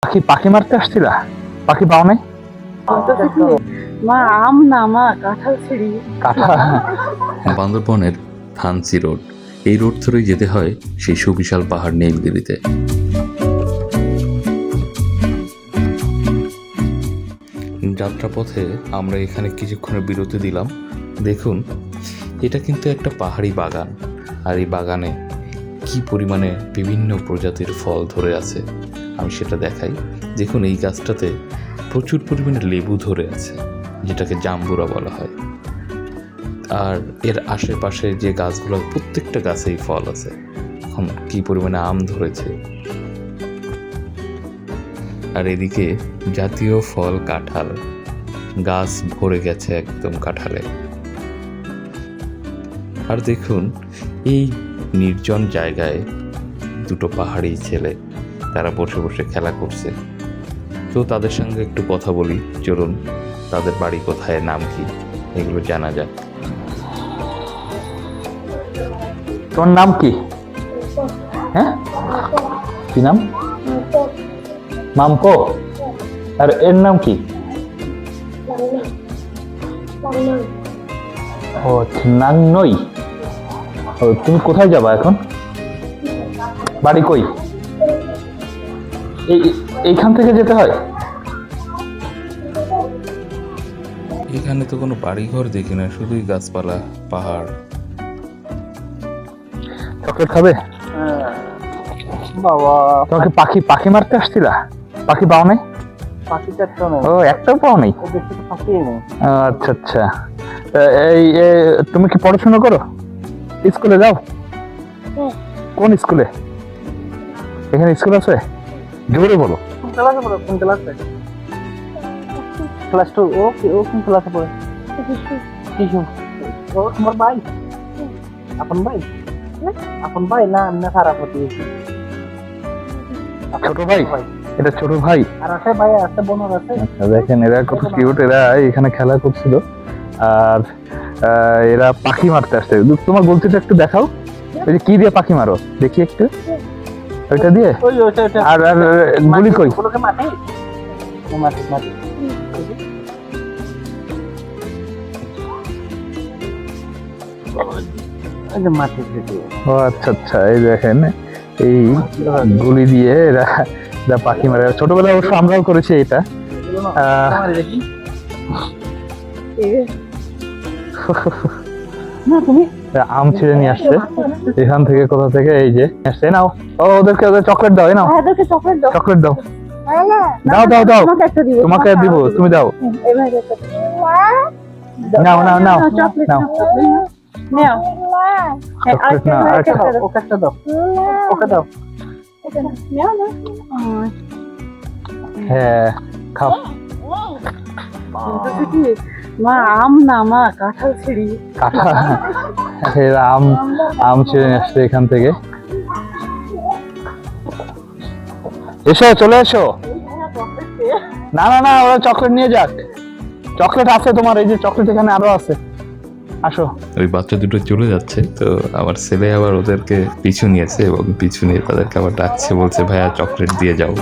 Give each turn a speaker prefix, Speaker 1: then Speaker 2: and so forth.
Speaker 1: পাখি পাখি মারতে আসছিলা? পাখি পাও নাই?
Speaker 2: মা আম না মা কাঁঠাল ছিঁড়ি।
Speaker 1: কাঁঠাল?
Speaker 3: বান্দরবনের থানচি রোড, এই রোড ধরেই যেতে হয় সেই সুবিশাল পাহাড় নীলগিরিতে। যাত্রাপথে আমরা এখানে কিছুক্ষণের বিরতি দিলাম। দেখুন, এটা কিন্তু একটা পাহাড়ি বাগান, আর এই বাগানে কি পরিমাণে বিভিন্ন প্রজাতির ফল ধরে আছে আমি সেটা দেখাই। দেখুন, এই গাছটাতে প্রচুর পরিমাণে লেবু ধরে আছে, যেটাকে জাম্বুরা বলা হয়। আর এর আশেপাশে যে গাছগুলো, প্রত্যেকটা গাছেই ফল আছে। এখন কি পরিমাণে আম ধরেছে। আর এদিকে জাতীয় ফল কাঁঠাল, গাছ ভরে গেছে একদম কাঁঠালে। আর দেখুন, এই নির্জন জায়গায় দুটো পাহাড়ি ছেলে তারা বসে বসে খেলা করছে। তো তাদের সঙ্গে একটু কথা বলি, চলুন। তাদের বাড়ি কোথায়, নাম কি, এগুলো জানা যাক।
Speaker 1: তোর নাম কি? হ্যাঁ, কি নাম? মামকো। আর এর নাম কি? ও নাংনই। ও, তুমি কোথায় যাবা এখন? বাড়ি কই? এইখান থেকে যেতে হয়?
Speaker 3: এখানে তো কোনো বাড়িঘর দেখি না, শুধুই গাছপালা, পাহাড়।
Speaker 1: চকলেট খাবে?
Speaker 2: বাবা
Speaker 1: তোমাকে পাখি পাখি মারতে আসছিলা? পাখি পাও নাই?
Speaker 2: পাখিটা একটা নেই,
Speaker 1: ও, একটাও পাও নাই?
Speaker 2: বেশি তো পাখি নেই।
Speaker 1: আচ্ছা আচ্ছা। তুমি কি পড়াশোনা করো? স্কুলে যাও? কোন স্কুলে? এখানে স্কুল আছে? জোরে বলো।
Speaker 2: কোন ক্লাসে পড়ে? কোন ক্লাসে? ক্লাস 2। ও কোন ক্লাসে পড়ে? শিশু। ও তোমার ভাই? আপন ভাই? আপন ভাই না না খারাপ হতে?
Speaker 1: ছোট ভাই? এটা ছোট ভাই।
Speaker 2: আর আছে ভাই, আছে বোন আছে।
Speaker 1: আচ্ছা, দেখেন এরা কত কিউট। এরা এখানে খেলা করছিল, আর এরা পাখি মারতে আসছে। তোমার গলতিটা একটু দেখাও। ওই যে কি দিয়ে পাখি মারো দেখি একটু, ওইটা দিয়ে?
Speaker 2: ওই ওইটা ওইটা।
Speaker 1: আর আর গুলি কই?
Speaker 2: ওগুলোকে মাটি মাটি মাটি। এই যে মাটি দিয়ে।
Speaker 1: ও আচ্ছা আচ্ছা, এই দেখেন এই গুলি দিয়ে এরা এরা পাখি মারে। ছোটবেলায় অবশ্য আমরাও করেছি এটা।
Speaker 2: দেখি না তুমি
Speaker 1: আম ছিঁড়ে নিয়ে আসছে এখান থেকে, কোথা থেকে, এই যে আসছে। নাও, ও ওদেরকে ওদের চকলেট দাও। এই নাও,
Speaker 2: ওদেরকে চকলেট দাও।
Speaker 1: চকলেট দাও। দাও দাও দাও,
Speaker 2: তোমাকে একটা দিব।
Speaker 1: তোমাকে দিব, তুমি দাও।
Speaker 2: এভাবে একটা
Speaker 1: নাও নাও নাও
Speaker 2: চকলেট
Speaker 1: নাও।
Speaker 2: নাও।
Speaker 1: চকলেট না, আরেকটা দাও।
Speaker 2: ওকে একটা দাও, ওকে দাও। নাও না।
Speaker 1: হ্যাঁ, খাও।
Speaker 2: মা আম না মা কাঁঠাল ছিঁড়ি।
Speaker 1: কাঁঠাল? এরা আম আম ছিঁড়ে নিয়ে আসছে এখান থেকে। এসো, চলে এসো। না না না, ওরা চকলেট নিয়ে যাক। চকলেট আছে তোমার, এই যে চকলেট এখানে আরো আছে। আসো।
Speaker 3: ওই বাচ্চা দুটো চলে যাচ্ছে, তো আমার ছেলে আবার ওদেরকে পিছু নিয়েছে এবং পিছু নিয়ে তাদেরকে আবার ডাকছে, বলছে ভাইয়া চকলেট দিয়ে যাও।